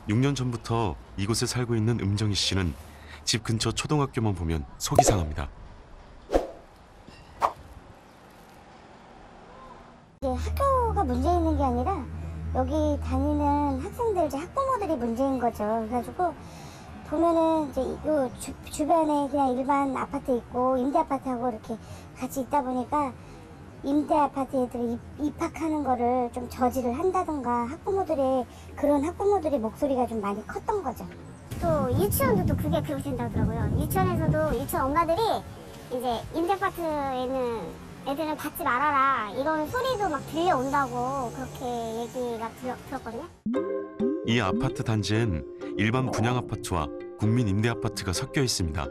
6년 전부터 이곳에 살고 있는 음정희 씨는 집 근처 초등학교만 보면 속이 상합니다. 학교가 문제 있는 게 아니라 여기 다니는 학생들, 이제 학부모들이 문제인 거죠. 그래가지고 보면은 이제 요 주변에 그냥 일반 아파트 있고 임대 아파트하고 이렇게 같이 있다 보니까 임대 아파트 애들이 입학하는 거를 좀 저지를 한다던가 그런 학부모들의 목소리가 좀 많이 컸던 거죠. 또 유치원도 또 그게 그렇게 된다고 하더라고요. 유치원에서도 유치원 엄마들이 이제 임대 아파트에 있는 애들은 받지 말아라 이런 소리도 막 들려온다고 그렇게 얘기가 들었거든요. 이 아파트 단지엔 일반 분양 아파트와 국민 임대 아파트가 섞여 있습니다.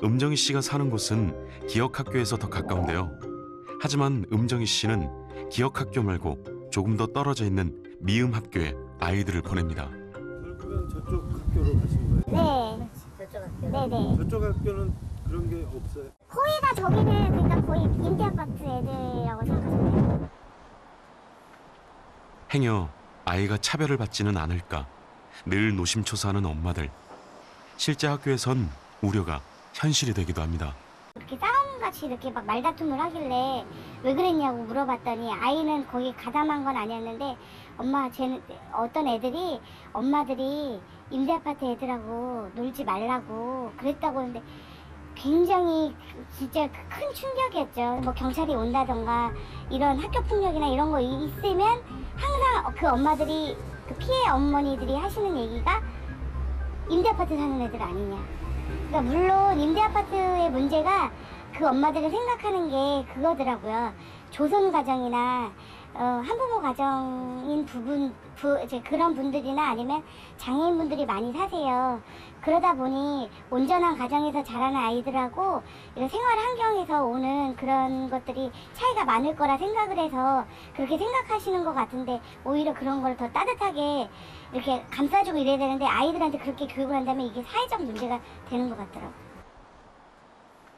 음정희 씨가 사는 곳은 기역 학교에서 더 가까운데요. 하지만 음정희 씨는 기역 학교 말고 조금 더 떨어져 있는 미음 학교에 아이들을 보냅니다. 결국은 저쪽 학교로 가신 거예요? 네. 저쪽 학교. 네네. 저쪽 학교는 그런 게 없어요? 거의 다 저기는 그러니까 거의 임대 아파트 애들이라고 생각하시면 돼요. 행여 아이가 차별을 받지는 않을까 늘 노심초사하는 엄마들. 실제 학교에선 우려가 현실이 되기도 합니다. 이렇게 싸움같이 이렇게 막 말다툼을 하길래 왜 그랬냐고 물어봤더니 아이는 거기 가담한 건 아니었는데 엄마 쟤는 어떤 애들이 엄마들이 임대 아파트 애들하고 놀지 말라고 그랬다고 하는데 굉장히 진짜 큰 충격이었죠. 뭐 경찰이 온다던가 이런 학교 폭력이나 이런 거 있으면 항상 그 엄마들이 그 피해 어머니들이 하시는 얘기가 임대 아파트 사는 애들 아니냐. 그러니까 물론 임대 아파트의 문제가 그 엄마들이 생각하는 게 그거더라고요. 조선 가정이나 한부모 가정인 이제 그런 분들이나 아니면 장애인분들이 많이 사세요. 그러다 보니 온전한 가정에서 자라는 아이들하고 이런 생활 환경에서 오는 그런 것들이 차이가 많을 거라 생각을 해서 그렇게 생각하시는 것 같은데 오히려 그런 걸 더 따뜻하게 이렇게 감싸주고 이래야 되는데 아이들한테 그렇게 교육을 한다면 이게 사회적 문제가 되는 것 같더라고요.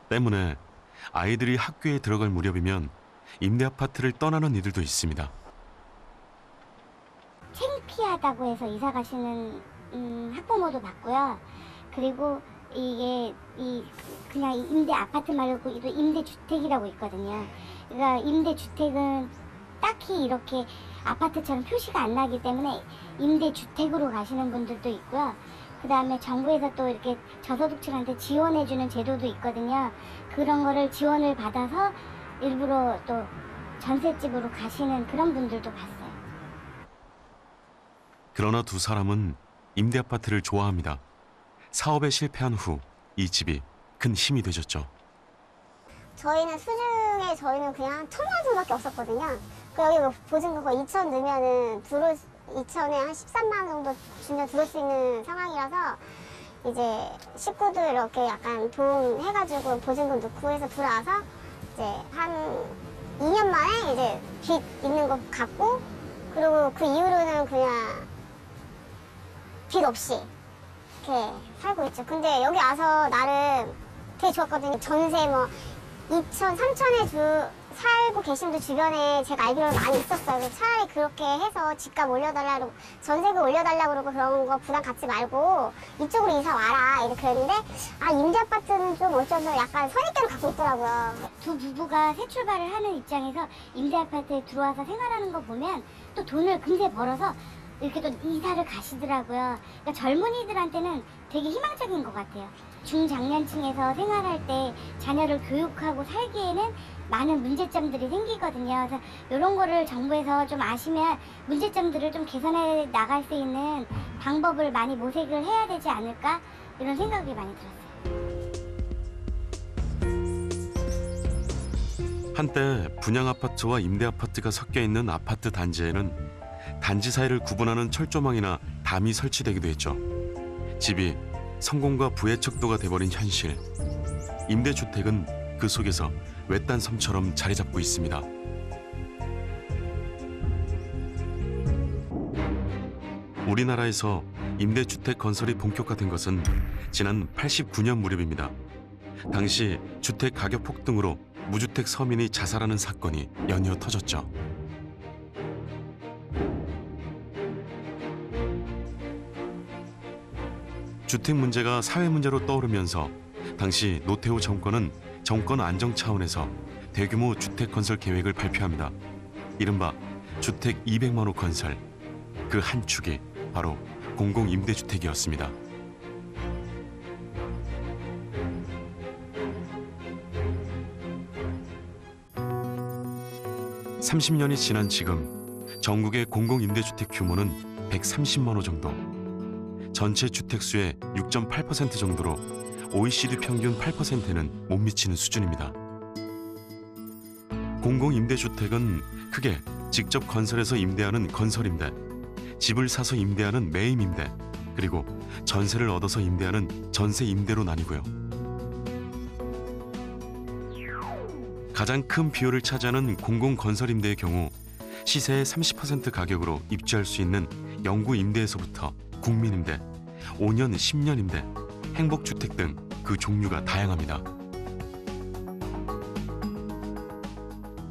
때문에 아이들이 학교에 들어갈 무렵이면 임대 아파트를 떠나는 이들도 있습니다. 창피하다고 해서 이사 가시는 학부모도 봤고요. 그리고 이게 그냥 임대 아파트 말고 임대 주택이라고 있거든요. 그러니까 임대 주택은 딱히 이렇게 아파트처럼 표시가 안 나기 때문에 임대 주택으로 가시는 분들도 있고요. 그 다음에 정부에서 또 이렇게 저소득층한테 지원해주는 제도도 있거든요. 그런 거를 지원을 받아서 일부러 또 전셋집으로 가시는 그런 분들도 봤어요. 그러나 두 사람은 임대 아파트를 좋아합니다. 사업에 실패한 후 이 집이 큰 힘이 되셨죠. 저희는 수중에 그냥 1,000만 원밖에 없었거든요. 그 여기 뭐 보증금고 2천 넣으면은 2천에 한 13만 원 정도 주면 들어올 수 있는 상황이라서 이제 식구들 이렇게 약간 돈 해가지고 보증금 넣고 해서 들어와서 이제 한 2년 만에 이제 빚 있는 거 갚고 그리고 그 이후로는 그냥 빚 없이 이렇게 살고 있죠. 근데 여기 와서 나름 되게 좋았거든요. 전세 뭐 2천, 3천에 살고 계신 분들 주변에 제가 알기로는 많이 있었어요. 그래서 차라리 그렇게 해서 집값 올려달라고, 전세금 올려달라고 그러고 그런 거 부담 갖지 말고 이쪽으로 이사 와라 이렇게 했는데 임대 아파트는 좀 어쩌면 약간 선입견을 갖고 있더라고요. 두 부부가 새 출발을 하는 입장에서 임대 아파트에 들어와서 생활하는 거 보면 또 돈을 금세 벌어서 이렇게 또 이사를 가시더라고요. 그러니까 젊은이들한테는 되게 희망적인 것 같아요. 중장년층에서 생활할 때 자녀를 교육하고 살기에는 많은 문제점들이 생기거든요. 그래서 이런 거를 정부에서 좀 아시면 문제점들을 좀 개선해 나갈 수 있는 방법을 많이 모색을 해야 되지 않을까 이런 생각이 많이 들었어요. 한때 분양 아파트와 임대 아파트가 섞여 있는 아파트 단지에는 단지 사이를 구분하는 철조망이나 담이 설치되기도 했죠. 집이 성공과 부의 척도가 돼버린 현실. 임대주택은 그 속에서 외딴 섬처럼 자리 잡고 있습니다. 우리나라에서 임대주택 건설이 본격화된 것은 지난 89년 무렵입니다. 당시 주택 가격 폭등으로 무주택 서민이 자살하는 사건이 연이어 터졌죠. 주택 문제가 사회 문제로 떠오르면서 당시 노태우 정권은 정권 안정 차원에서 대규모 주택 건설 계획을 발표합니다. 이른바 주택 200만 호 건설. 그 한 축이 바로 공공임대주택이었습니다. 30년이 지난 지금 전국의 공공임대주택 규모는 130만 호 정도. 전체 주택수의 6.8% 정도로 OECD 평균 8%에는 못 미치는 수준입니다. 공공임대주택은 크게 직접 건설해서 임대하는 건설임대, 집을 사서 임대하는 매입임대, 그리고 전세를 얻어서 임대하는 전세임대로 나뉘고요. 가장 큰 비율을 차지하는 공공건설임대의 경우 시세의 30% 가격으로 입주할 수 있는 영구임대에서부터 국민임대, 5년, 10년임대, 행복주택 등 그 종류가 다양합니다.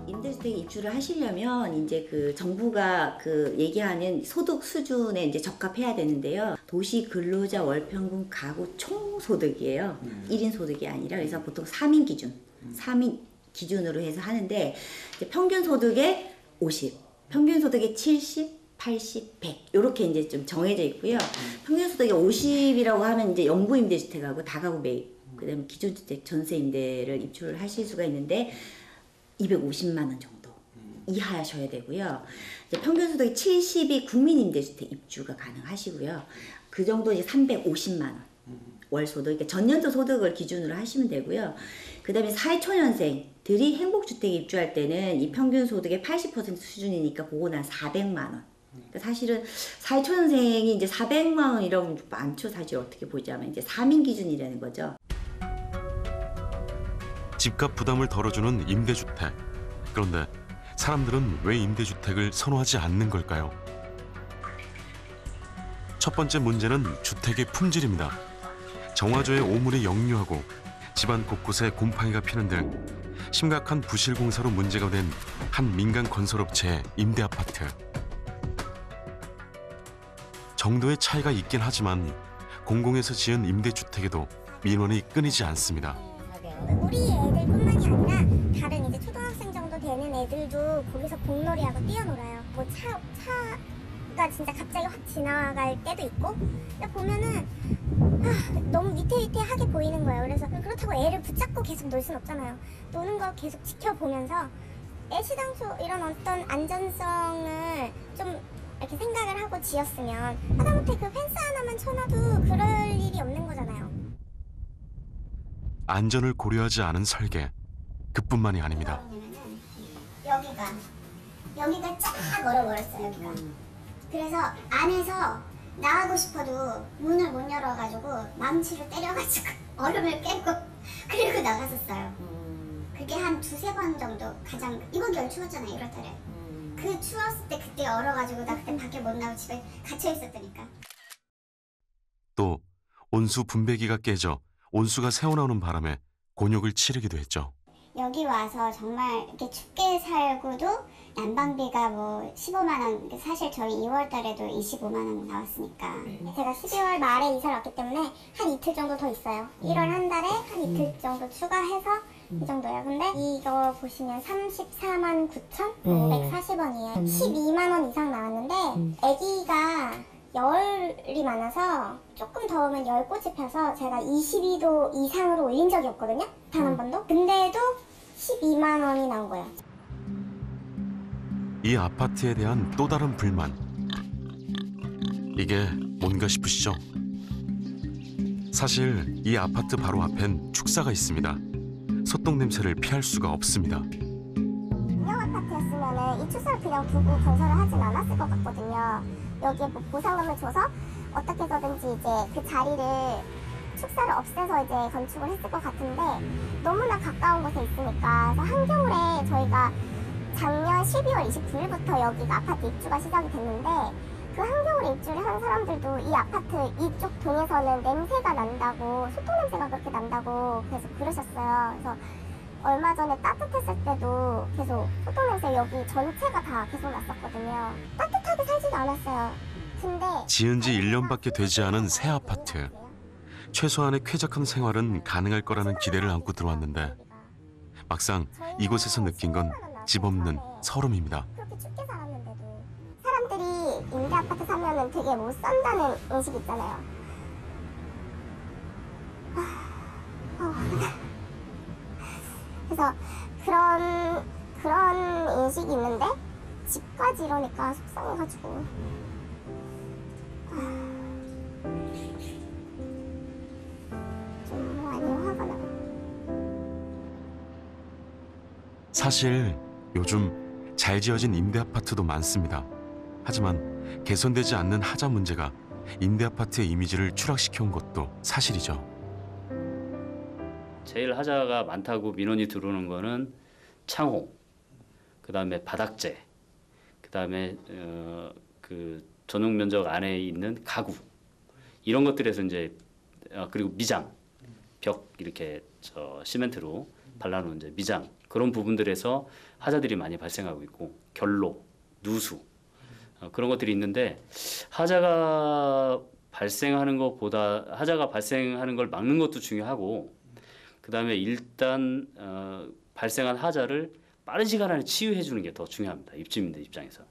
임대주택에 입주를 하시려면 이제 그 정부가 그 얘기하는 소득 수준에 이제 적합해야 되는데요. 도시 근로자 월평균 가구 총소득이에요. 1인 소득이 아니라. 그래서 보통 3인 기준, 3인 기준으로 해서 하는데 이제 평균 소득의 50, 평균 소득의 70, 80, 100 이렇게 이제 좀 정해져 있고요. 평균 소득이 50이라고 하면 이제 영구임대주택하고 다가구 매입, 그다음에 기존주택 전세임대를 입주를 하실 수가 있는데 250만 원 정도 이하셔야 되고요. 이제 평균 소득이 70이 국민임대주택 입주가 가능하시고요. 그 정도 이제 350만 원 월 소득, 그러니까 전년도 소득을 기준으로 하시면 되고요. 그다음에 사회초년생들이 행복주택에 입주할 때는 이 평균 소득의 80% 수준이니까 그거 한 400만 원. 그러니까 사실은 사회초년생이 이제 400만 원이라고 많죠. 사실 어떻게 보자면 이제 3인 기준이라는 거죠. 집값 부담을 덜어주는 임대주택. 그런데 사람들은 왜 임대주택을 선호하지 않는 걸까요? 첫 번째 문제는 주택의 품질입니다. 정화조의 오물이 역류하고 집안 곳곳에 곰팡이가 피는 등 심각한 부실 공사로 문제가 된 한 민간 건설업체의 임대아파트. 정도의 차이가 있긴 하지만 공공에서 지은 임대주택에도 민원이 끊이지 않습니다. 우리 애들뿐만이 아니라 다른 이제 초등학생 정도 되는 애들도 거기서 공놀이하고 뛰어놀아요. 뭐 차가 진짜 갑자기 확 지나갈 때도 있고. 근데 보면은 너무 위태위태하게 보이는 거예요. 그래서 그렇다고 애를 붙잡고 계속 놀 순 없잖아요. 노는 거 계속 지켜보면서 애시당초 이런 어떤 안전성을 좀 이렇게 생각을 하고 지었으면 하다못해 그 펜스 하나만 쳐놔도 그럴 일이 없는 거잖아요. 안전을 고려하지 않은 설계, 그뿐만이 아닙니다. 여기가 쫙 얼어버렸어요. 여기가. 그래서 안에서 나가고 싶어도 문을 못 열어가지고 망치로 때려가지고 얼음을 깨고 그리고 나갔었어요. 그게 한 2-3번 정도 가장. 이번 겨울 추웠잖아요, 1월달에. 그 추웠을 때 그때 얼어가지고 나 그때 밖에 못 나오고 집에 갇혀 있었다니까. 또 온수 분배기가 깨져 온수가 새어나오는 바람에 곤욕을 치르기도 했죠. 여기 와서 정말 이렇게 춥게 살고도 난방비가 뭐 15만 원, 사실 저희 2월 달에도 25만 원 나왔으니까. 제가 12월 말에 이사를 왔기 때문에 한 이틀 정도 더 있어요. 1월 한 달에 한 이틀 정도 추가해서 이 정도예요. 근데 이거 보시면 34만 9,540원이에요. 12만 원 이상 나왔는데 아기가 열이 많아서 조금 더우면 열꽃이 펴서 제가 22도 이상으로 올린 적이 없거든요. 단 한 번도. 근데도 12만 원이 나온 거예요. 이 아파트에 대한 또 다른 불만. 이게 뭔가 싶으시죠? 사실 이 아파트 바로 앞엔 축사가 있습니다. 소똥 냄새를 피할 수가 없습니다. 분양 아파트였으면 이 축사를 그냥 두고 건설을 하진 않았을 것 같거든요. 여기에 뭐 보상금을 줘서 어떻게 해서든지 이제 그 자리를 축사를 없애서 이제 건축을 했을 것 같은데 너무나 가까운 곳에 있으니까. 그래서 한겨울에 저희가 작년 12월 29일부터 여기가 아파트 입주가 시작이 됐는데 그 한겨울에 입주를 한 사람들도 이 아파트 이쪽 동에서는 냄새가 난다고, 소똥 냄새가 그렇게 난다고 계속 그러셨어요. 그래서 얼마 전에 따뜻했을 때도 계속 소똥 냄새 여기 전체가 다 계속 났었거든요. 따뜻하게 살지도 않았어요. 근데 지은 지 1년밖에 되지 않은 새 아파트. 최소한의 쾌적한 생활은 가능할 거라는 기대를 안고 들어왔는데 막상 이곳에서 느낀 건 집 없는 서름입니다. 그렇게 춥게 살았는데도 사람들이 임대 아파트 사면은 되게 못 산다는 인식 있잖아요. 그래서 그런 인식이 있는데 집까지 이러니까 속상해가지고 좀 많이 화가 나요. 사실 요즘 잘 지어진 임대 아파트도 많습니다. 하지만 개선되지 않는 하자 문제가 임대 아파트의 이미지를 추락시켜온 것도 사실이죠. 제일 하자가 많다고 민원이 들어오는 거는 창호, 그다음에 바닥재, 그다음에 그 전용 면적 안에 있는 가구 이런 것들에서 이제 그리고 미장, 벽 이렇게 시멘트로 발라놓은 이제 미장 그런 부분들에서 하자들이 많이 발생하고 있고 결로, 누수 그런 것들이 있는데 하자가 발생하는 걸 막는 것도 중요하고 그다음에 일단 발생한 하자를 빠른 시간 안에 치유해 주는 게 더 중요합니다. 입주민들 입장에서.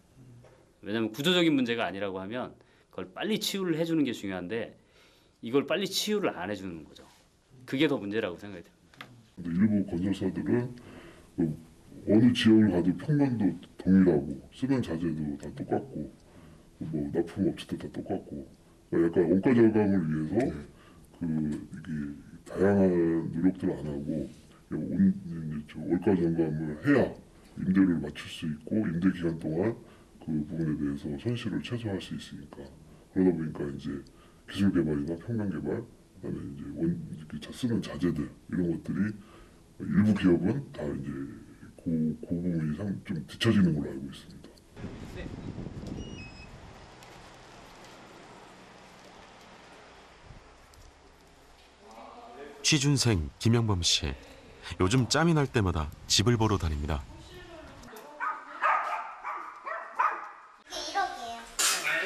왜냐하면 구조적인 문제가 아니라고 하면 그걸 빨리 치유를 해주는 게 중요한데 이걸 빨리 치유를 안 해주는 거죠. 그게 더 문제라고 생각이 듭니다. 일부 건설사들은 어느 지역을 가도 평면도 동일하고 쓰는 자재도 다 똑같고 뭐 납품 업체도 다 똑같고 그러니까 약간 원가 절감을 위해서 이게 다양한 노력들을 안 하고 월가 절감을 해야 임대료를 맞출 수 있고 임대 기간 동안 그 부분에 대해서 손실을 최소화할 수 있으니까 그러다 보니까 이제 기술 개발이나 평면 개발 그다음에 이제 쓰는 자재들 이런 것들이 일부 기업은 다 이제 그 부분이 좀 뒤처지는 걸로 알고 있습니다. 취준생 김영범 씨. 요즘 짬이 날 때마다 집을 보러 다닙니다. 이게 1억이에요.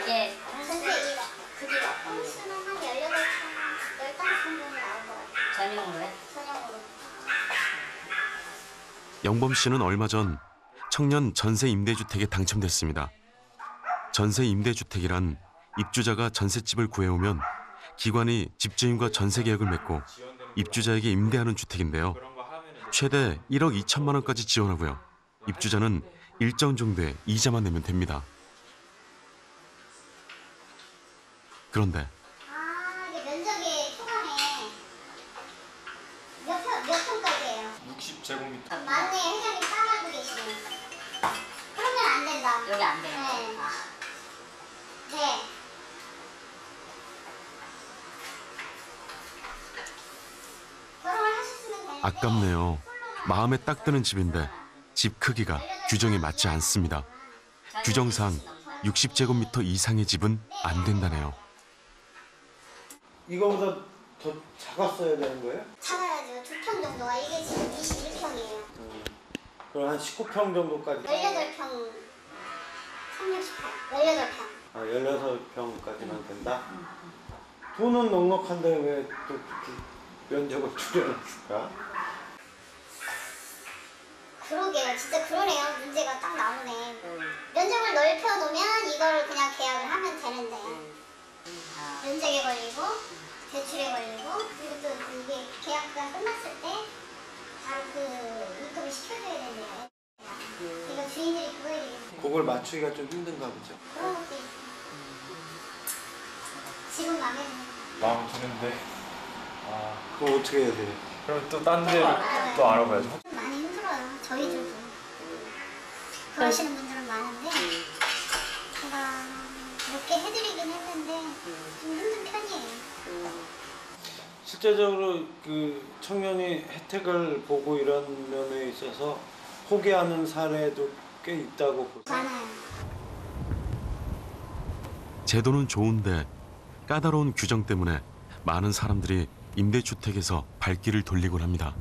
이게 근데 1억. 그게 평수는 한 15평 정도 나올 것 같아요. 전용으로요? 전용으로. 영범 씨는 얼마 전 청년 전세 임대주택에 당첨됐습니다. 전세 임대주택이란 입주자가 전셋집을 구해오면 기관이 집주인과 전세 계약을 맺고 입주자에게 임대하는 주택인데요. 최대 1억 2천만 원까지 지원하고요. 입주자는 일정 정도의 이자만 내면 됩니다. 그런데 이게 면적이 초반에 몇 평까지예요? 60제곱미터. 만에 회장님 따라고 계시네. 그러면 안 된다. 여기 안 돼요. 네. 네. 결혼을 하셨으면 되는데 아깝네요. 마음에 딱 드는 집인데 집 크기가 규정에 맞지 않습니다. 규정상 60제곱미터 이상의 집은 안 된다네요. 이거보다 더 작았어야 되는 거예요? 작아야죠. 2평 정도가 이게 지금 21평이에요. 그럼 한 19평 정도까지. 18평 368 18평. 아, 16평까지만 된다? 돈은 넉넉한데 왜 또 그렇게 면적을 줄여놨을까? 그러게요. 진짜 그러네요. 문제가 딱 나오네. 면적을 넓혀놓으면 이걸 그냥 계약을 하면 되는데 면적에 걸리고 대출에 걸리고 그리고 또 이게 계약가 끝났을 때 바로 그 입금을 시켜줘야 되네요. 이거 주인들이 그거에 대해서 그걸 맞추기가 좀 힘든가 보죠. 그런 것도 있고 지금 마음에 드는 마음에 드는데 그거 어떻게 해야 돼요? 그럼 또 딴 데를 또 알아봐야죠. 좀 많이 힘들어요. 저희들도 그러시는 분들은 많은데 제가 이렇게 해드리긴 했는데 좀 힘든 편이에요. 실제적으로 그 청년이 혜택을 보고 이런 면에 있어서 포기하는 사례도 꽤 있다고 보세요. 많아요. 제도는 좋은데 까다로운 규정 때문에 많은 사람들이 임대주택에서 발길을 돌리곤 합니다.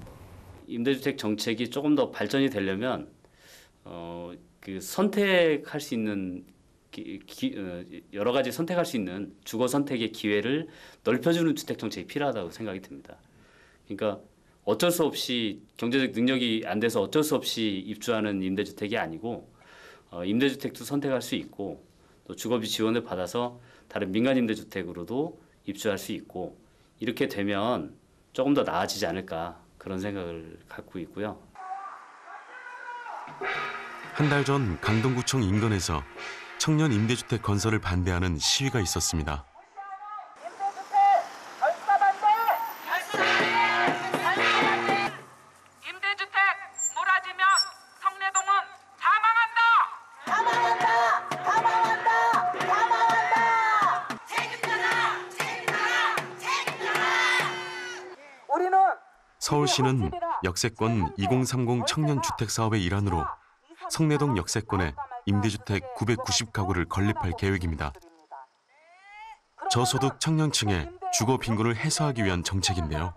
임대주택 정책이 조금 더 발전이 되려면 그 선택할 수 있는 여러 가지 선택할 수 있는 주거 선택의 기회를 넓혀주는 주택 정책이 필요하다고 생각이 듭니다. 그러니까 어쩔 수 없이 경제적 능력이 안 돼서 어쩔 수 없이 입주하는 임대주택이 아니고 임대주택도 선택할 수 있고 또 주거비 지원을 받아서 다른 민간 임대주택으로도 입주할 수 있고 이렇게 되면 조금 더 나아지지 않을까 그런 생각을 갖고 있고요. 한 달 전 강동구청 인근에서 청년 임대주택 건설을 반대하는 시위가 있었습니다. 임대주택 몰아지면 성내동은 다 망한다. 우리는 서울시는 역세권 2030 청년 주택 사업의 일환으로 성내동 역세권에 임대주택 990가구를 건립할 계획입니다. 저소득 청년층의 주거 빈곤을 해소하기 위한 정책인데요.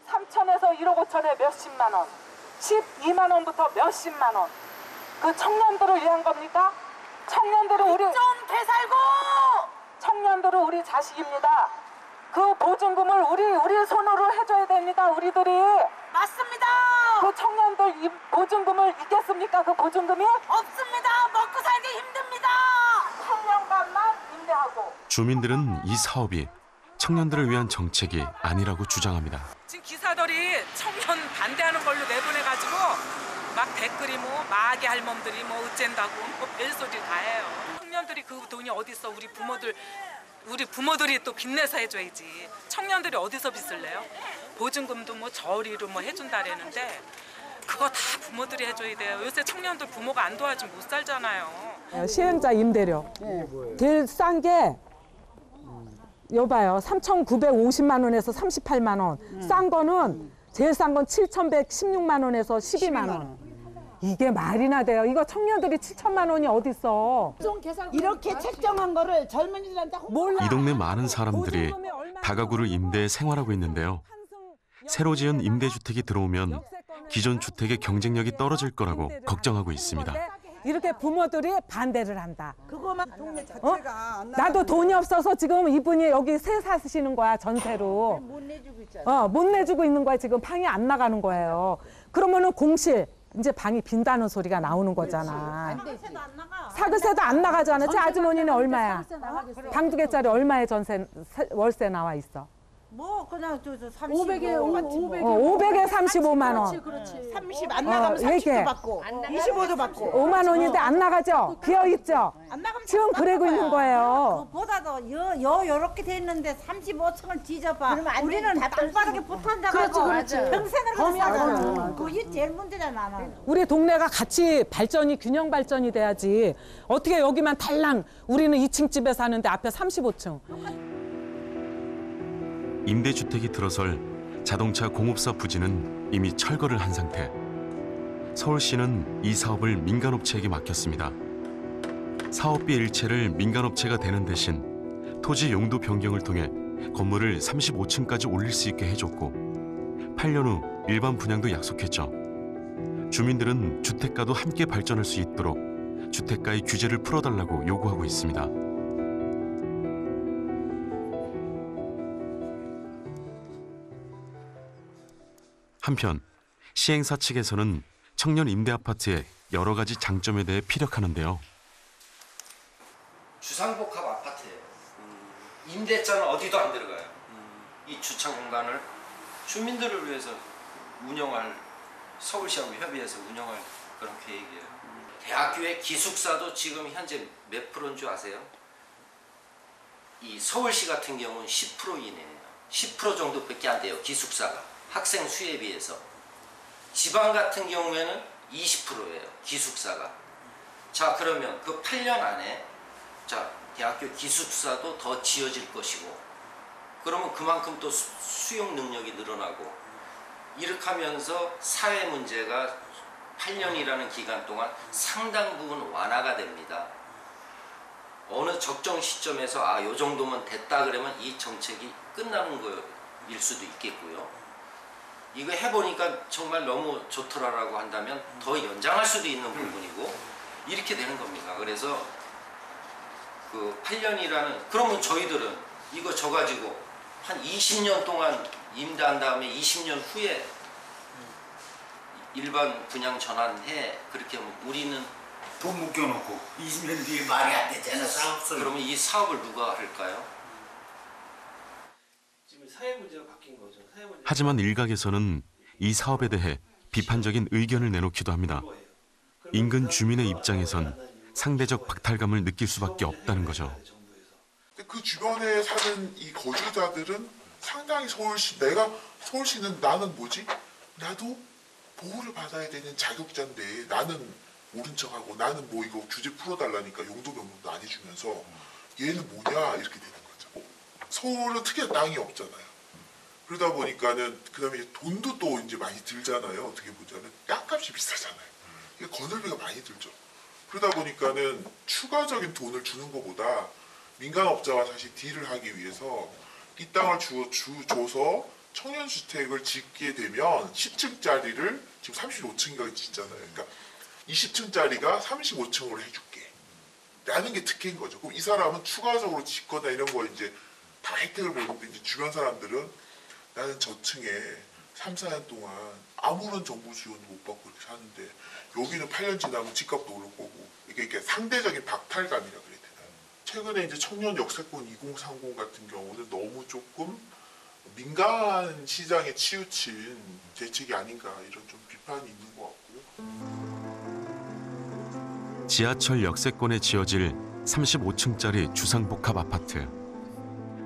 3천에서 1억 5천에 몇십만 원, 12만 원부터 몇십만 원. 그 청년들을 위한 겁니까? 청년들은 우리 좀 개살고 청년들은 우리 자식입니다. 그 보증금을 우리 손으로 해줘야 됩니다. 우리들이. 맞습니다. 그 청년들 이 보증금을 있겠습니까? 그 보증금이? 없습니다. 먹고 살기 힘듭니다. 8년간만 임대하고. 주민들은 이 사업이 청년들을 위한 정책이 아니라고 주장합니다. 지금 기사들이 청년 반대하는 걸로 내보내가지고 막 댓글이 뭐 마개 할멈들이 뭐 어쩐다고 뭐 별소리 다 해요. 청년들이 그 돈이 어디 있어? 우리 부모들이 또 빚내서 해줘야지. 청년들이 어디서 빚을 내요? 보증금도 뭐 저리로 뭐 해준다라는데 그거 다 부모들이 해줘야 돼요. 요새 청년들 부모가 안 도와주면 못 살잖아요. 시행자 임대료 제일 싼 게 여봐요. 3,950만 원에서 38만 원. 싼 거는 제일 싼 건 7,116만 원에서 12만 원. 이게 말이나 돼요. 이거 청년들이 7천만 원이 어딨어. 이렇게 책정한 거를 젊은이들한테 몰라. 이 동네 많은 사람들이 다가구를 임대해 생활하고 있는데요. 새로 지은 임대주택이 들어오면 기존 주택의 경쟁력이 떨어질 거라고 걱정하고 있습니다. 이렇게 부모들이 반대를 한다. 그거만 동네 자체가 안 나도 돈이 없어서 지금 이분이 여기 새 사시는 거야, 전세로. 못 내주고 있잖아. 못 내주고 있는 거야. 지금 방이 안 나가는 거예요. 그러면은 공실 이제 방이 빈다는 소리가 나오는 거잖아. 사그세도 안 나가잖아. 제 아주머니는 얼마야? 방 2개짜리 얼마에 월세 나와 있어? 뭐 그냥 저 500에 35. 35만 원. 그렇지. 30 안 나가면 30도 받고 25도 받고 5만 원인데 안 나가죠? 비어 있죠? 안 나가면 지금 그러고 있는 거예요. 그보다도 요렇게 돼 있는데 35층을 뒤져봐. 우리는 땅바닥에 붙어앉아가지고 평생을 살잖아. 그게 제일 문제잖아. 나는. 우리 동네가 같이 발전이 균형 발전이 돼야지. 어떻게 여기만 달랑 우리는 2층 집에 사는데 앞에 35층. 임대주택이 들어설 자동차 공업사 부지는 이미 철거를 한 상태. 서울시는 이 사업을 민간업체에게 맡겼습니다. 사업비 일체를 민간업체가 대는 대신 토지 용도 변경을 통해 건물을 35층까지 올릴 수 있게 해줬고 8년 후 일반 분양도 약속했죠. 주민들은 주택가도 함께 발전할 수 있도록 주택가의 규제를 풀어달라고 요구하고 있습니다. 한편 시행사 측에서는 청년 임대 아파트의 여러 가지 장점에 대해 피력하는데요. 주상복합 아파트예요. 임대차는 어디도 안 들어가요. 이 주차 공간을 주민들을 위해서 운영할, 서울시하고 협의해서 운영할 그런 계획이에요. 대학교의 기숙사도 지금 현재 몇 프로인 줄 아세요? 이 서울시 같은 경우는 10% 이내예요. 10% 정도밖에 안 돼요. 기숙사가. 학생 수에 비해서. 지방 같은 경우에는 20%예요. 기숙사가. 자, 그러면 그 8년 안에 자, 대학교 기숙사도 더 지어질 것이고 그러면 그만큼 또 수용 능력이 늘어나고 이렇게 하면서 사회 문제가 8년이라는 기간 동안 상당 부분 완화가 됩니다. 어느 적정 시점에서 요 정도면 됐다 그러면 이 정책이 끝나는 거일 수도 있겠고요. 이거 해보니까 정말 너무 좋더라라고 한다면 더 연장할 수도 있는 부분이고 이렇게 되는 겁니다. 그래서 그 8년이라는 그러면 저희들은 이거 져가지고 한 20년 동안 임대한 다음에 20년 후에 일반 분양 전환해. 그렇게 하면 우리는 돈 묶여놓고 20년 뒤에 말이 안 되잖아. 사업성. 그러면 이 사업을 누가 할까요? 지금 사회 문제가 바뀐 거죠. 하지만 일각에서는 이 사업에 대해 비판적인 의견을 내놓기도 합니다. 인근 주민의 입장에선 상대적 박탈감을 느낄 수밖에 없다는 거죠. 그 주변에 사는 이 거주자들은 상당히 내가 서울시는 나는 뭐지? 나도 보호를 받아야 되는 자격자인데 나는 모른 척하고 나는 뭐 이거 규제 풀어달라니까 용도 변경도 안 해주면서 얘는 뭐냐 이렇게 되는 거죠. 서울은 특이한 땅이 없잖아요. 그러다 보니까는 그다음에 이제 돈도 또 이제 많이 들잖아요. 어떻게 보자면 땅값이 비싸잖아요. 이게 건설비가 많이 들죠. 그러다 보니까는 추가적인 돈을 주는 것보다 민간업자와 사실 딜을 하기 위해서 이 땅을 줘서 청년주택을 짓게 되면 10층짜리를 지금 35층인가 짓잖아요. 그러니까 20층짜리가 35층으로 해줄게. 라는 게 특혜인 거죠. 그럼 이 사람은 추가적으로 짓거나 이런 거 이제 다 혜택을 보는데 이제 주변 사람들은 나는 저층에 3, 4년 동안 아무런 정부 지원도 못 받고 이렇게 사는데 여기는 8년 지나면 집값도 오를 거고 이게 상대적인 박탈감이라 그래야 되나요? 최근에 이제 청년 역세권 2030 같은 경우는 너무 조금 민간 시장에 치우친 대책이 아닌가 이런 좀 비판이 있는 것 같고요. 지하철 역세권에 지어질 35층짜리 주상복합 아파트.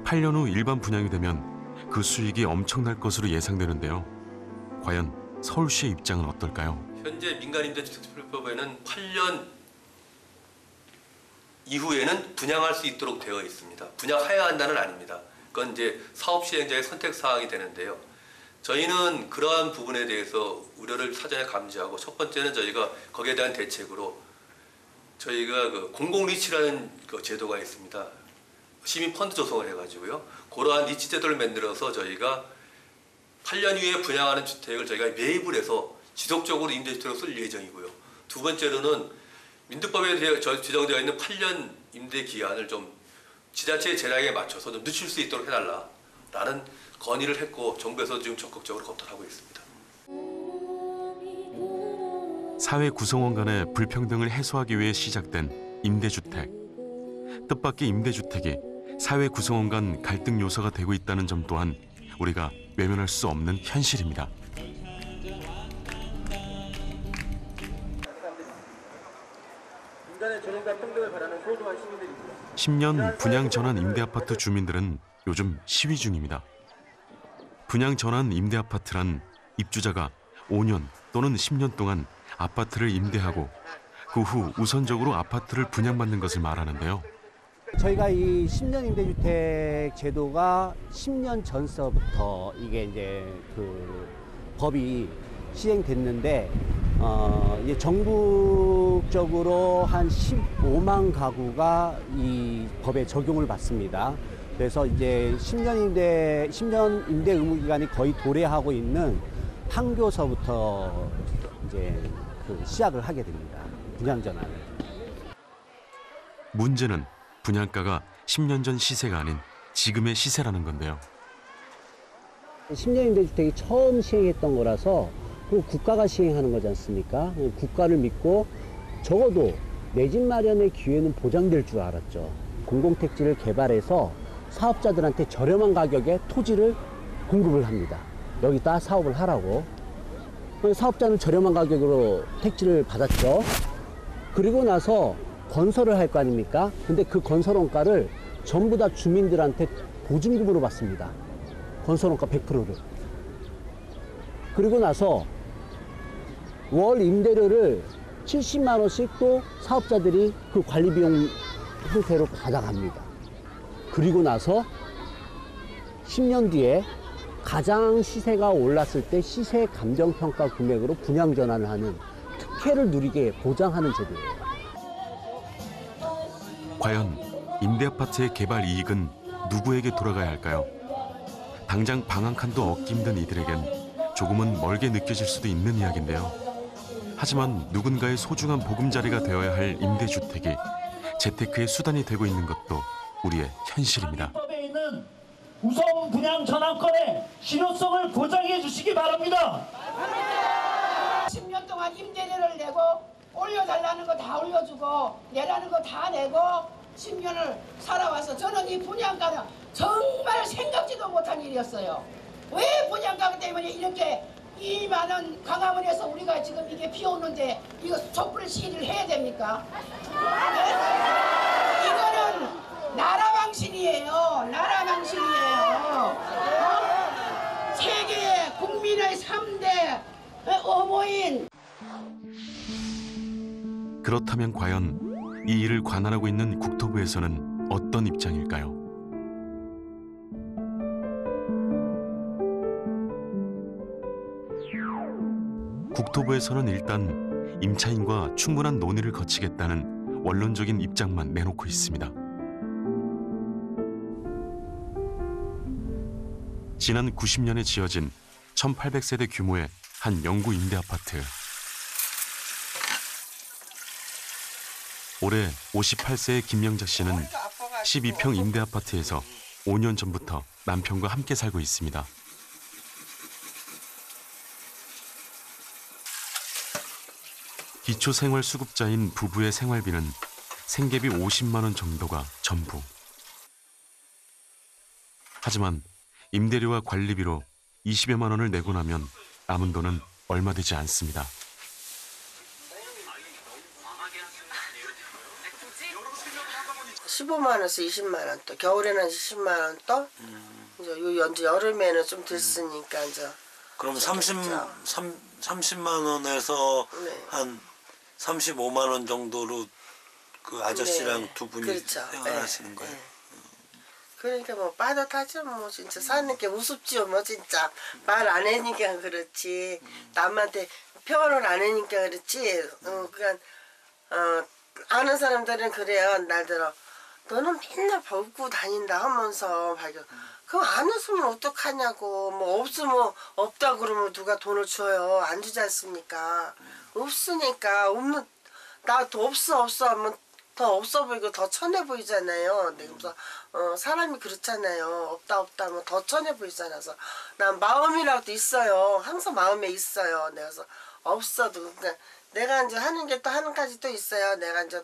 8년 후 일반 분양이 되면 그 수익이 엄청날 것으로 예상되는데요. 과연 서울시의 입장은 어떨까요? 현재 민간임대주택수법에는 8년 이후에는 분양할 수 있도록 되어 있습니다. 분양해야 한다는 아닙니다. 그건 이제 사업 시행자의 선택 사항이 되는데요. 저희는 그러한 부분에 대해서 우려를 사전에 감지하고 첫 번째는 저희가 거기에 대한 대책으로 저희가 그 공공리치라는 그 제도가 있습니다. 시민 펀드 조성을 해가지고요. 그러한 리치 제도를 만들어서 저희가 8년 후에 분양하는 주택을 저희가 매입을 해서 지속적으로 임대주택으로 쓸 예정이고요. 두 번째로는 민특법에 지정되어 있는 8년 임대 기한을 좀 지자체의 재량에 맞춰서 좀 늦출 수 있도록 해달라라는 건의를 했고 정부에서 지금 적극적으로 검토를 하고 있습니다. 사회 구성원 간의 불평등을 해소하기 위해 시작된 임대주택. 뜻밖의 임대주택이 사회 구성원 간 갈등 요소가 되고 있다는 점 또한 우리가 외면할 수 없는 현실입니다. 인간의 존엄과 평등을 바라는 소중한 시민들입니다. 10년 분양 전환 임대 아파트 주민들은 요즘 시위 중입니다. 분양 전환 임대 아파트란 입주자가 5년 또는 10년 동안 아파트를 임대하고 그 후 우선적으로 아파트를 분양받는 것을 말하는데요. 저희가 이 10년 임대주택 제도가 10년 전서부터 이게 이제 그 법이 시행됐는데 이제 전국적으로 한 15만 가구가 이 법에 적용을 받습니다. 그래서 이제 10년 임대 의무 기간이 거의 도래하고 있는 판교서부터 이제 그 시작을 하게 됩니다. 분양 전환을. 문제는 분양가가 10년 전 시세가 아닌 지금의 시세라는 건데요. 10년 임대주택이 처음 시행했던 거라서 그리고 국가가 시행하는 거지 않습니까? 국가를 믿고 적어도 내 집 마련의 기회는 보장될 줄 알았죠. 공공택지를 개발해서 사업자들한테 저렴한 가격에 토지를 공급을 합니다. 여기다 사업을 하라고. 사업자는 저렴한 가격으로 택지를 받았죠. 그리고 나서 건설을 할 거 아닙니까? 근데 그 건설 원가를 전부 다 주민들한테 보증금으로 받습니다. 건설 원가 100%를. 그리고 나서 월 임대료를 70만 원씩 또 사업자들이 그 관리 비용 형태로 받아갑니다. 그리고 나서 10년 뒤에 가장 시세가 올랐을 때 시세 감정평가 금액으로 분양 전환을 하는 특혜를 누리게 보장하는 제도예요. 과연 임대아파트의 개발 이익은 누구에게 돌아가야 할까요? 당장 방 한 칸도 얻기 힘든 이들에겐 조금은 멀게 느껴질 수도 있는 이야기인데요. 하지만 누군가의 소중한 보금자리가 되어야 할 임대주택이 재테크의 수단이 되고 있는 것도 우리의 현실입니다. 법에 있는 우선 분양 전환권의 실효성을 보장해 주시기 바랍니다. 10년 동안 임대료를 내고 올려달라는 거 다 올려주고 내라는 거 다 내고 10년을 살아와서 저는 이 분양가는 정말 생각지도 못한 일이었어요. 왜 분양가 때문에 이렇게 2만 원 광화문에서 우리가 지금 이게 비 오는데 이거 촛불 시위를 해야 됩니까? 네? 이거는 나라 망신이에요. 나라 망신이에요. 세계 국민의 3대 어머인. 그렇다면 과연 이 일을 관할하고 있는 국토부에서는 어떤 입장일까요? 국토부에서는 일단 임차인과 충분한 논의를 거치겠다는 원론적인 입장만 내놓고 있습니다. 지난 90년에 지어진 1800세대 규모의 한 영구 임대 아파트. 올해 58세의 김명자 씨는 12평 임대 아파트에서 5년 전부터 남편과 함께 살고 있습니다. 기초생활수급자인 부부의 생활비는 생계비 50만 원 정도가 전부. 하지만 임대료와 관리비로 20여만 원을 내고 나면 남은 돈은 얼마 되지 않습니다. 15만 원에서 20만 원 또 겨울에는 10만 원 또 이제 여름에는 좀 됐으니까 이제 그럼 30만 원에서 네. 한 35만 원 정도로 그 아저씨랑 네. 두 분이 그렇죠. 생활하시는 네. 거예요? 네. 그러니까 뭐 빠듯하죠. 뭐 진짜 사는 게 우습지요. 뭐 진짜 말 안 하니까 그렇지. 남한테 표현을 안 하니까 그렇지. 그러니까 아는 사람들은 그래요. 날들어 너는 맨날 벗고 다닌다 하면서 밝혀. 그럼 안 웃으면 어떡하냐고. 뭐 없으면 없다 그러면 누가 돈을 줘요. 안 주지 않습니까? 없으니까 없는 나도 없어 하면 더 없어 보이고 더 천해 보이잖아요. 그래서 사람이 그렇잖아요. 없다 하면 더 천해 보이잖아요. 그래서 난 마음이라도 있어요. 항상 마음에 있어요. 그래서 없어도 그러니까 내가 이제 하는 게 또 한 가지 또 있어요. 내가 이제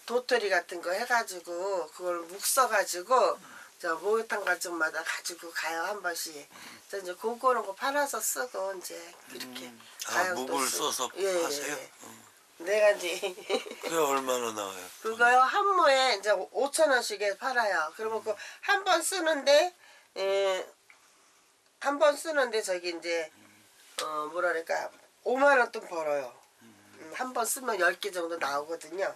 도토리 같은 거 해가지고 그걸 묵써가지고 저 목욕탕 갈 적마다 가지고 가요 한 번씩. 이제 그거는 거 팔아서 쓰고 이제 그렇게 가요. 묵을 써서 하세요? 내가 이제 그게 얼마나 나와요? 그거요 한 모에 이제 5,000원씩에 팔아요. 그러면 그 한 번 쓰는데 한 번 쓰는데 저기 이제 뭐랄까 5만 원 돈 벌어요. 한 번 쓰면 10개 정도 나오거든요.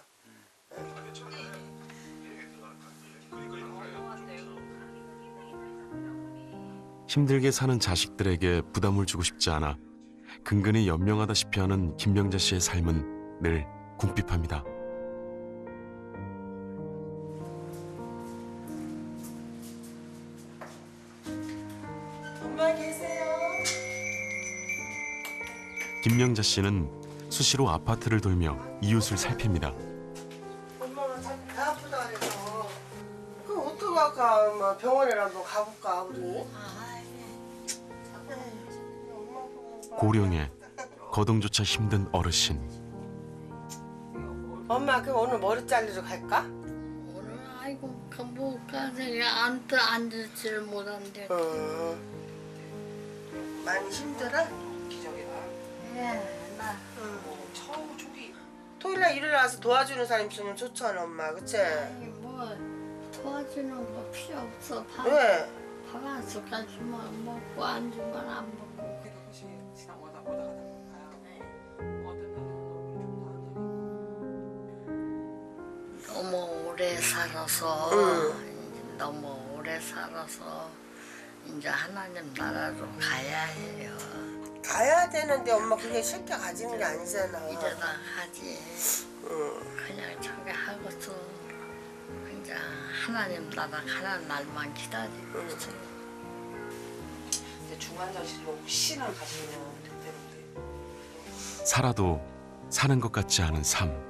힘들게 사는 자식들에게 부담을 주고 싶지 않아 근근히 연명하다시피 하는 김명자 씨의 삶은 늘 궁핍합니다. 엄마 계세요? 김명자 씨는 수시로 아파트를 돌며 이웃을 살핍니다. 엄마가 자꾸 배 아프다 그래서 그럼 어떡할까? 엄마 병원에 한번 가볼까 우리? 고령에 거동조차 힘든 어르신. 엄마 그럼 오늘 머리 잘리러 갈까? 오늘 아이고 못 가서 앉지를 못한대. 많이 힘들어? 예, 나. 토요일날 일요일 와서 도와주는 사람 있으면 좋잖아 엄마 그치? 뭐 도와주는 거 필요 없어. 왜? 밥 한 숟갈만 먹고 안주만 안 먹고. 너무 오래 살아서 너무 오래 살아서 이제 하나님 나라로 가야 해요. 가야 되는데 엄마 그게 쉽게 가지는 게 아니잖아. 이러다 가지. 그냥 저기 하고서 이제 하나님 나라 가는 날만 기다리고 있어. 근데 중환자실로 혹시나 가시면 그때로 살아도 사는 것 같지 않은 삶.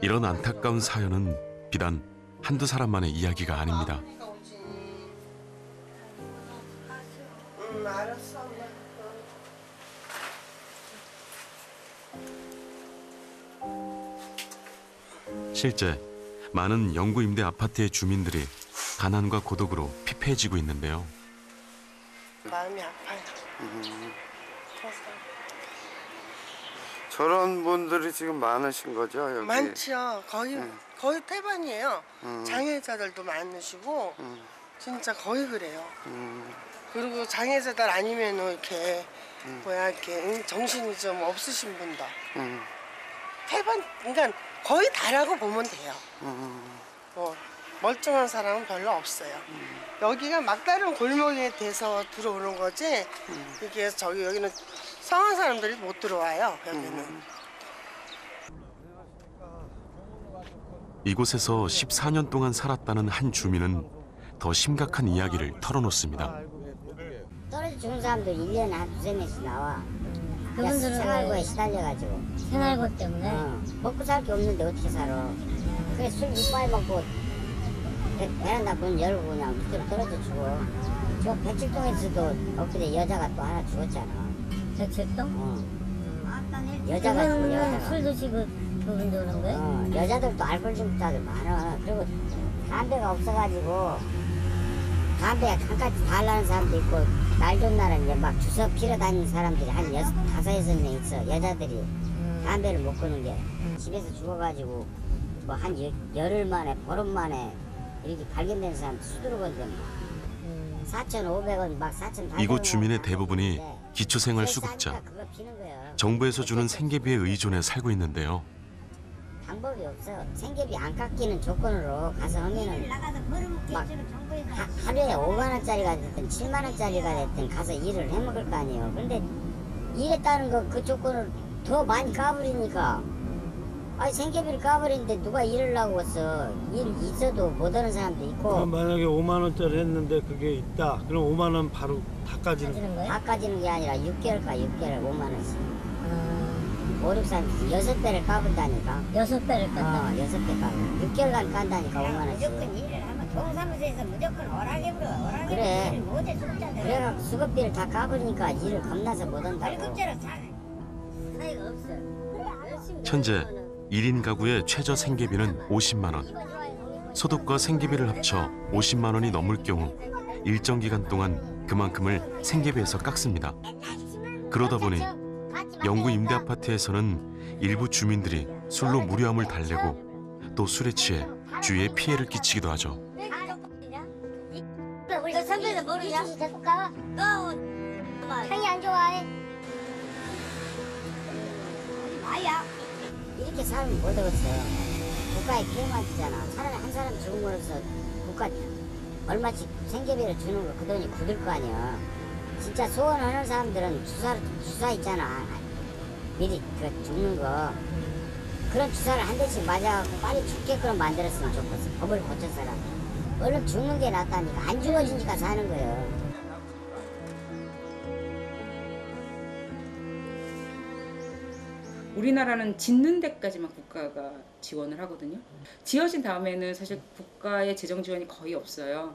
이런 안타까운 사연은 비단 한두 사람만의 이야기가 아닙니다. 알았어, 엄마. 실제 많은 영구 임대 아파트의 주민들이 가난과 고독으로 피폐해지고 있는데요. 마음이 아파요. 저런 분들이 지금 많으신 거죠, 여기? 많죠. 거의 태반이에요. 장애자들도 많으시고 진짜 거의 그래요. 그리고 장애자들 아니면 이렇게 이렇게 정신이 좀 없으신 분도 태반, 그러니까 거의 다라고 보면 돼요. 뭐 멀쩡한 사람은 별로 없어요. 여기가 막다른 골목에 돼서 들어오는 거지. 이게 여기는 성한 사람들이 못 들어와요. 여기는. 이곳에서 14년 동안 살았다는 한 주민은 더 심각한 이야기를 털어놓습니다. 떨어져 죽은 사람도 1년에 한 두세 명씩 나와. 그분들은 생활고에 시달려가지고. 생활고 때문에? 먹고 살 게 없는데 어떻게 살아. 그래 술 이빨 먹고 베란다 문 열고 그냥 밑으로 떨어져 죽어. 저 백칠동에서도 엊그제 여자가 또 하나 죽었잖아. 백칠동? 여자가 죽어, 여자가. 술 드시고 그분도 그런 거예요? 여자들도 알코올 중독자들 많아. 그리고 담배가 없어가지고 담배 한 가지 달라는 사람도 있고 날 좋은 날은 이제 막 주워 피러 다니는 사람들이 한 5-6명 있어. 여자들이 담배를 못 끊는 게 집에서 죽어가지고 뭐 한 열흘 만에 보름 만에 이렇게 발견된 사람 수두룩한데 4,500원 막 4,800원. 이곳 주민의 대부분이 기초생활 수급자, 정부에서 주는 생계비에 의존해 살고 있는데요. 방법이 없어. 생계비 안 깎이는 조건으로 가서 하면은 막 하루에 5만 원짜리가 됐든 7만 원짜리가 됐든 가서 일을 해먹을 거 아니에요. 근데 일했다는 거 그 조건을 더 많이 까버리니까 아니 생계비를 까버리는데 누가 일을 하고 있어. 일 있어도 못 하는 사람도 있고. 만약에 5만 원짜리 했는데 그게 있다. 그럼 5만 원 바로 다 까지는 거예요? 다 까지는 게 아니라 6개월 5만 원씩. 5, 6, 3, 6배를 까본다니까. 6배를 깐다? 6배 까고. 6개월간 깐다니까 5만 원씩. 무조건 일을 하면 동사무소에서 무조건 오라게 불어. 그래. 일을 못해 죽잖아. 그래가 수급비를 다 까버리니까 일을 겁나서 못 한다고. 월급제로 다 사이가 없어. 현재 1인 가구의 최저 생계비는 50만 원. 소득과 생계비를 합쳐 50만 원이 넘을 경우 일정 기간 동안 그만큼을 생계비에서 깎습니다. 그러다 보니 영구 임대 아파트에서는 일부 주민들이 술로 무료함을 달래고 또 술에 취해 주위에 피해를 끼치기도 하죠. 우리 저 선배도 모르냐? 데리고 가. 너 향이 안 좋아해. 나야. 이렇게 살면 못 하겠어. 국가에 피해만 주잖아. 차라리 한 사람 죽음으로써 국가 얼마씩 생계비를 주는 거 그 돈이 굳을 거 아니야. 진짜 소원하는 사람들은 주사 있잖아. 미리 그 죽는 거. 그런 주사를 한 대씩 맞아갖고 빨리 죽게끔 만들었으면 좋겠어. 법을 고쳐서라. 얼른 죽는 게 낫다니까. 안 죽어지니까 사는 거예요. 우리나라는 짓는 데까지만 국가가 지원을 하거든요. 지어진 다음에는 사실 국가의 재정 지원이 거의 없어요.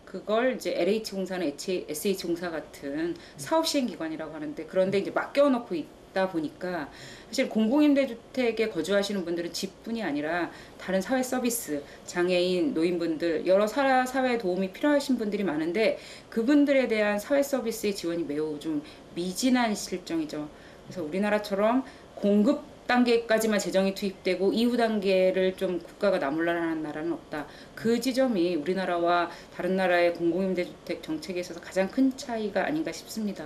그걸 이제 LH공사나 SH공사 같은 사업 시행 기관이라고 하는데 그런데 이제 맡겨놓고 있다 보니까 사실 공공임대주택에 거주하시는 분들은 집뿐이 아니라 다른 사회 서비스, 장애인, 노인분들 여러 사회 도움이 필요하신 분들이 많은데 그분들에 대한 사회 서비스의 지원이 매우 좀 미진한 실정이죠. 그래서 우리나라처럼 공급 단계까지만 재정이 투입되고 이후 단계를 좀 국가가 나몰라라는 나라는 없다. 그 지점이 우리나라와 다른 나라의 공공임대주택 정책에 있어서 가장 큰 차이가 아닌가 싶습니다.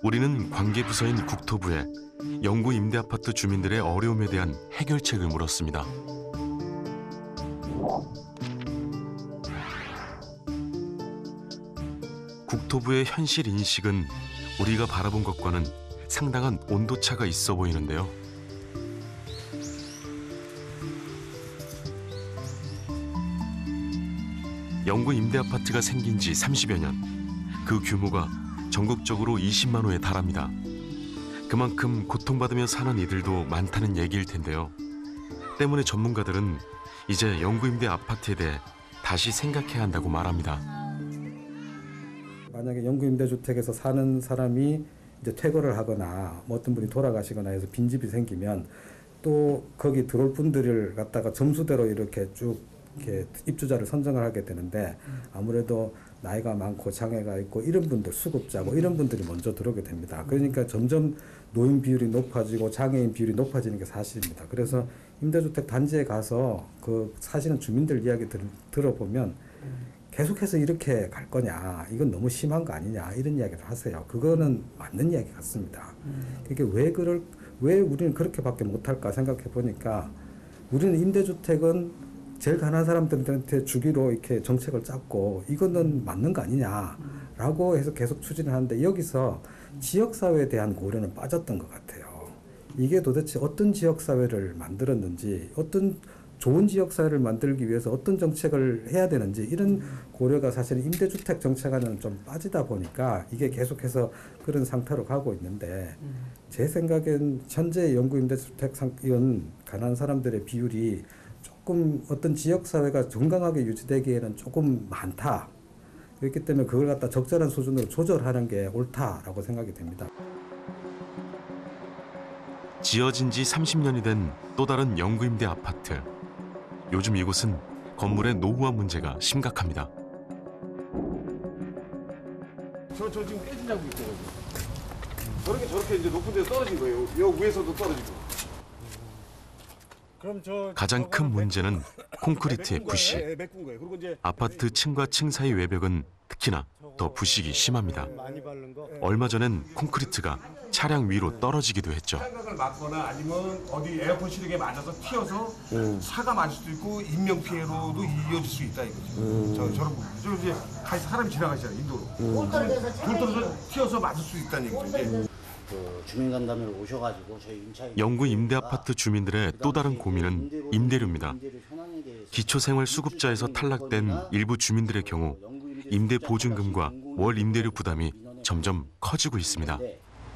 우리는 관계부서인 국토부에 영구 임대아파트 주민들의 어려움에 대한 해결책을 물었습니다. 국토부의 현실 인식은 우리가 바라본 것과는 상당한 온도차가 있어 보이는데요. 영구 임대아파트가 생긴 지 30여 년, 그 규모가 전국적으로 20만 호에 달합니다. 그만큼 고통받으며 사는 이들도 많다는 얘기일 텐데요. 때문에 전문가들은 이제 영구임대 아파트에 대해 다시 생각해야 한다고 말합니다. 만약에 영구임대주택에서 사는 사람이 이제 퇴거를 하거나 뭐 어떤 분이 돌아가시거나 해서 빈집이 생기면 또 거기 들어올 분들을 갖다가 점수대로 이렇게 쭉 이렇게 입주자를 선정을 하게 되는데 아무래도 나이가 많고 장애가 있고 이런 분들 수급자고 이런 분들이 먼저 들어오게 됩니다. 그러니까 점점 노인 비율이 높아지고 장애인 비율이 높아지는 게 사실입니다. 그래서 임대주택 단지에 가서 그 사시는 주민들 이야기 들어보면 계속해서 이렇게 갈 거냐, 이건 너무 심한 거 아니냐 이런 이야기를 하세요. 그거는 맞는 이야기 같습니다. 그게 왜 우리는 그렇게밖에 못할까 생각해 보니까 우리는 임대주택은 제일 가난한 사람들한테 주기로 이렇게 정책을 짰고 이거는 맞는 거 아니냐라고 해서 계속 추진을 하는데 여기서 지역사회에 대한 고려는 빠졌던 것 같아요. 이게 도대체 어떤 지역사회를 만들었는지, 어떤 좋은 지역사회를 만들기 위해서 어떤 정책을 해야 되는지 이런 고려가 사실 임대주택 정책안은 좀 빠지다 보니까 이게 계속해서 그런 상태로 가고 있는데 제 생각엔 현재 영구임대주택 이런 가난한 사람들의 비율이 조금 어떤 지역사회가 건강하게 유지되기에는 조금 많다. 그렇기 때문에 그걸 갖다 적절한 수준으로 조절하는 게 옳다라고 생각이 됩니다. 지어진 지 30년이 된 또 다른 영구임대 아파트. 요즘 이곳은 건물의 노후화 문제가 심각합니다. 저 지금 깨진 장부 있어요. 저렇게 이제 높은 데서 떨어진 거예요. 여 위에서도 떨어지고. 가장 큰 문제는 콘크리트의 부식. 아파트 층과 층 사이 외벽은 특히나 더 부식이 심합니다. 얼마 전엔 콘크리트가 차량 위로 떨어지기도 했죠. 창각을 맞거나 아니면 어디 에어컨 시력에 맞아서 튀어서 사가 맞을 수도 있고 인명 피해로도 이어질 수 있다 이거죠. 저런 부분. 저 이제 사람이 지나가잖아요, 인도로. 돌 떨어져 튀어서 맞을 수 있다는 얘기죠. 이제. 주민간담회로 오셔가지고 저희 임차인 영구 임대 아파트 주민들의 또 다른 고민은 임대료입니다. 기초생활수급자에서 탈락된 일부 주민들의 경우 임대 보증금과 월 임대료 부담이 점점 커지고 있습니다.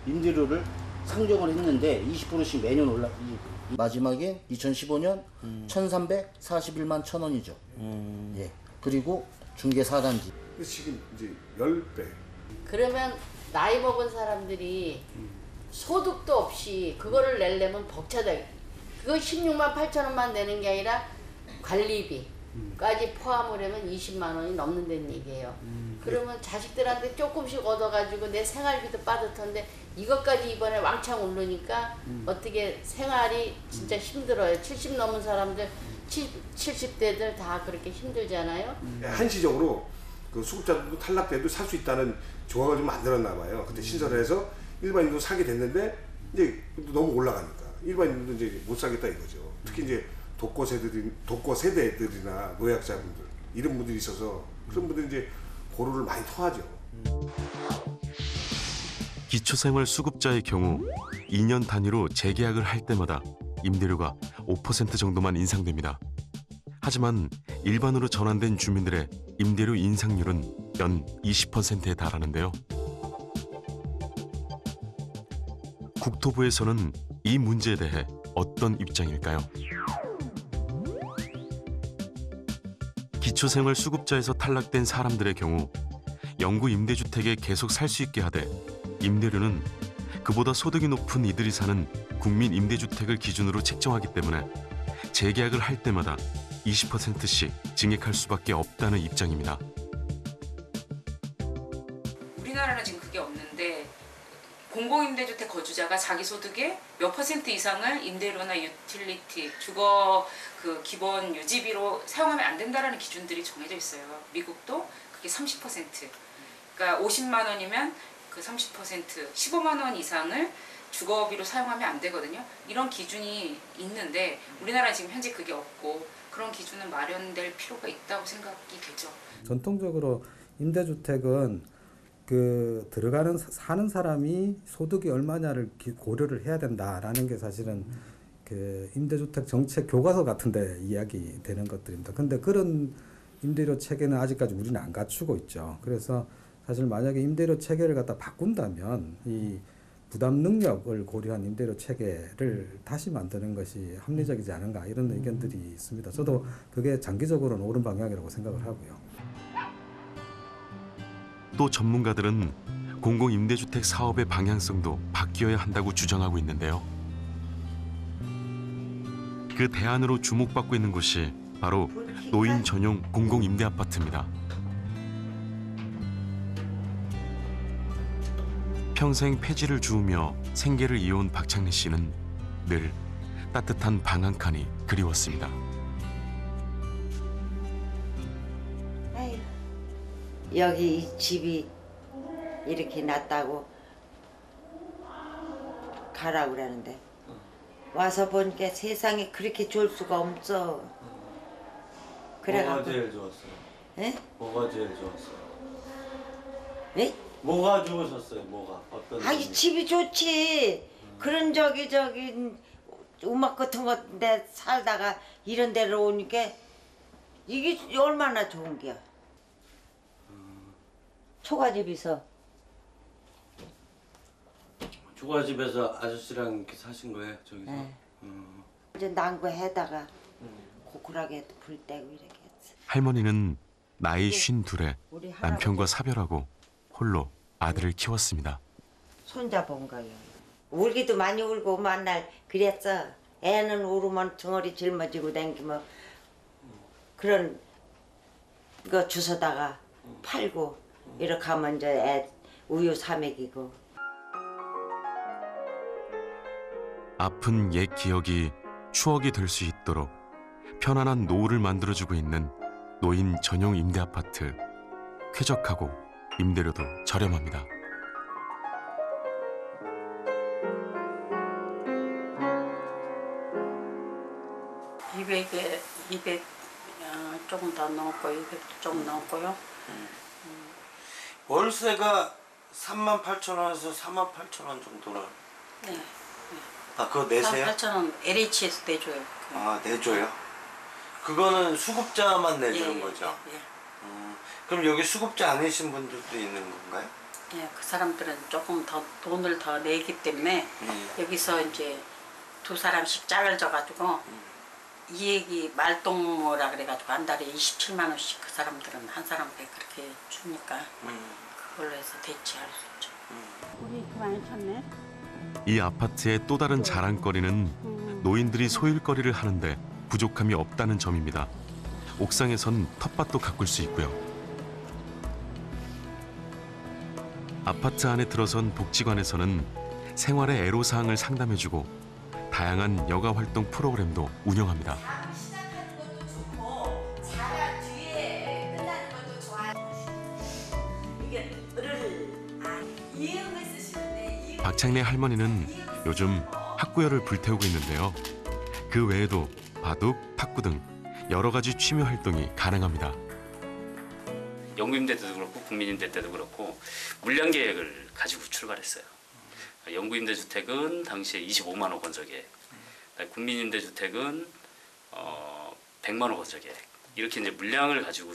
임대료를 상정을 했는데 20%씩 매년 마지막에 2015년 1,341만 1,000원이죠. 예. 그리고 중개 4단지. 지금 이제 10배. 그러면 나이 먹은 사람들이 소득도 없이 그거를 내려면 벅차다. 그거 16만 8천 원만 내는 게 아니라 관리비까지 포함을 하면 20만 원이 넘는다는 얘기예요. 그러면 자식들한테 조금씩 얻어가지고 내 생활비도 빠듯한데 이것까지 이번에 왕창 오르니까 어떻게 생활이 진짜 힘들어요. 70 넘은 사람들, 70대들 다 그렇게 힘들잖아요. 한시적으로 그 수급자들도 탈락돼도 살 수 있다는 조항을 좀 만들었나 봐요. 근데 신설을 해서 일반인도 사게 됐는데 이제 너무 올라가니까 일반인도 이제 못 사겠다 이거죠. 특히 이제 독거 세대들이나 노약자분들 이런 분들이 있어서 그런 분들이 이제 고루를 많이 토하죠. 기초생활수급자의 경우 2년 단위로 재계약을 할 때마다 임대료가 5% 정도만 인상됩니다. 하지만 일반으로 전환된 주민들의 임대료 인상률은 연 20%에 달하는데요. 국토부에서는 이 문제에 대해 어떤 입장일까요? 기초생활수급자에서 탈락된 사람들의 경우 영구 임대주택에 계속 살 수 있게 하되 임대료는 그보다 소득이 높은 이들이 사는 국민 임대주택을 기준으로 책정하기 때문에 재계약을 할 때마다 20%씩 증액할 수밖에 없다는 입장입니다. 우리나라는 지금 그게 없는데 공공임대주택 거주자가 자기 소득의 몇 % 이상을 임대료나 유틸리티, 주거 그 기본 유지비로 사용하면 안 된다라는 기준들이 정해져 있어요. 미국도 그게 30%. 그러니까 50만 원이면 그 30%, 15만 원 이상을 주거비로 사용하면 안 되거든요. 이런 기준이 있는데 우리나라는 지금 현재 그게 없고 그런 기준은 마련될 필요가 있다고 생각이 되죠. 전통적으로 임대주택은 그 들어가는 사는 사람이 소득이 얼마냐를 고려를 해야 된다라는 게 사실은 그 임대주택 정책 교과서 같은데 이야기 되는 것들입니다. 근데 그런 임대료 체계는 아직까지 우리는 안 갖추고 있죠. 그래서 사실 만약에 임대료 체계를 갖다 바꾼다면 이 부담 능력을 고려한 임대료 체계를 다시 만드는 것이 합리적이지 않은가 이런 의견들이 있습니다. 저도 그게 장기적으로는 옳은 방향이라고 생각을 하고요. 또 전문가들은 공공임대주택 사업의 방향성도 바뀌어야 한다고 주장하고 있는데요. 그 대안으로 주목받고 있는 곳이 바로 노인 전용 공공임대아파트입니다. 평생 폐지를 주우며 생계를 이어온 박창래 씨는 늘 따뜻한 방 한 칸이 그리웠습니다. 아유, 여기 이 집이 이렇게 낫다고 가라고 그러는데 와서 보니까 세상에 그렇게 좋을 수가 없어. 뭐가 제일 좋았어요? 예? 뭐가 제일 좋았어요? 예? 뭐가 좋으셨어요? 뭐가? 어떤 아, 이 집이 좋지. 그런 저기 음악 같은 건데 살다가 이런 데로 오니까 이게 얼마나 좋은 게야. 초가집에서 초가집에서 아저씨랑 이렇게 사신 거예요? 저기서? 네. 이제 난구해다가 고쿠라게 불 떼고 이렇게 했어. 할머니는 나이 52에 남편과 사별하고 홀로 아들을 키웠습니다. 손자 본 거예요. 울기도 많이 울고 만날 그랬어. 애는 울으면 덩어리 짊어지고 댕기면 그런 거 주워다가 팔고 이렇게 하면 이제 애 우유 사 먹이고. 아픈 옛 기억이 추억이 될 수 있도록 편안한 노후를 만들어주고 있는 노인 전용 임대아파트. 쾌적하고 임대료도 저렴합니다. $200 조금 더 넘고 200 조금 넘고요. 월세가 38,000원에서 48,000원 정도는. 네. 아, 그거 내세요? 38,000원 LH에서 내줘요. 아, 내줘요? 그거는 수급자만 내주는 예, 거죠? 예. 그럼 여기 수급자 아니신 분들도 있는 건가요? 예, 그 사람들은 조금 더 돈을 더 내기 때문에 여기서 이제 두 사람씩 짝을 져가지고 이익이 말동무라 그래가지고 한 달에 27만 원씩 그 사람들은 한 사람께 그렇게 주니까 그걸로 해서 대체할 수 있죠. 우리 그 많이 쳤네. 이 아파트의 또 다른 자랑거리는 노인들이 소일거리를 하는데 부족함이 없다는 점입니다. 옥상에선 텃밭도 가꿀 수 있고요. 아파트 안에 들어선 복지관에서는 생활의 애로사항을 상담해주고 다양한 여가활동 프로그램도 운영합니다. 박창래 할머니는 요즘 학구열을 불태우고 있는데요. 그 외에도 바둑, 탁구 등 여러 가지 취미 활동이 가능합니다. 영구임대 때도 그렇고 국민임대 때도 그렇고 물량 계획을 가지고 출발했어요. 영구임대주택은 당시에 25만 원 건설 계획, 국민임대주택은 100만 원 건설 계획. 이렇게 이제 물량을 가지고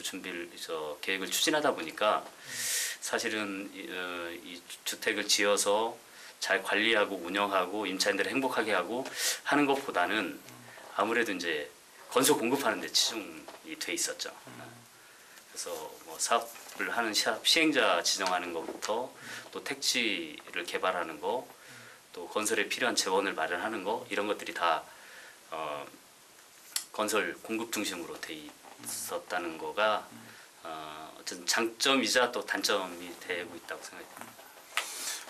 계획을 추진하다 보니까 사실은 이 주택을 지어서 잘 관리하고 운영하고 임차인들을 행복하게 하고 하는 것보다는 아무래도 이제 건설 공급하는 데 치중이 돼 있었죠. 그래서 뭐 사업을 하는 시행자 지정하는 것부터 또 택지를 개발하는 거, 또 건설에 필요한 재원을 마련하는 거 이런 것들이 다 건설 공급 중심으로 돼 있었다는 거가 어쨌든 장점이자 또 단점이 되고 있다고 생각합니다.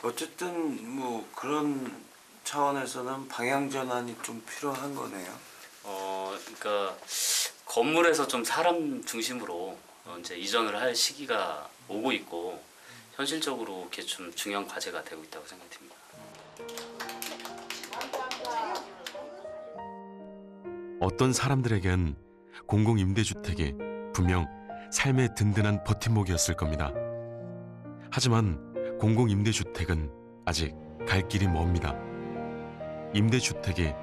어쨌든 뭐 그런 차원에서는 방향 전환이 좀 필요한 거네요. 그러니까 건물에서 좀 사람 중심으로 이제 이전을 할 시기가 오고 있고 현실적으로 이렇게 좀 중요한 과제가 되고 있다고 생각됩니다. 어떤 사람들에겐 공공임대주택이 분명 삶의 든든한 버팀목이었을 겁니다. 하지만 공공임대주택은 아직 갈 길이 멉니다. 임대주택이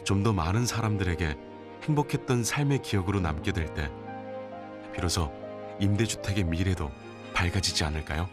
좀 더 많은 사람들에게 행복했던 삶의 기억으로 남게 될 때 비로소 임대주택의 미래도 밝아지지 않을까요?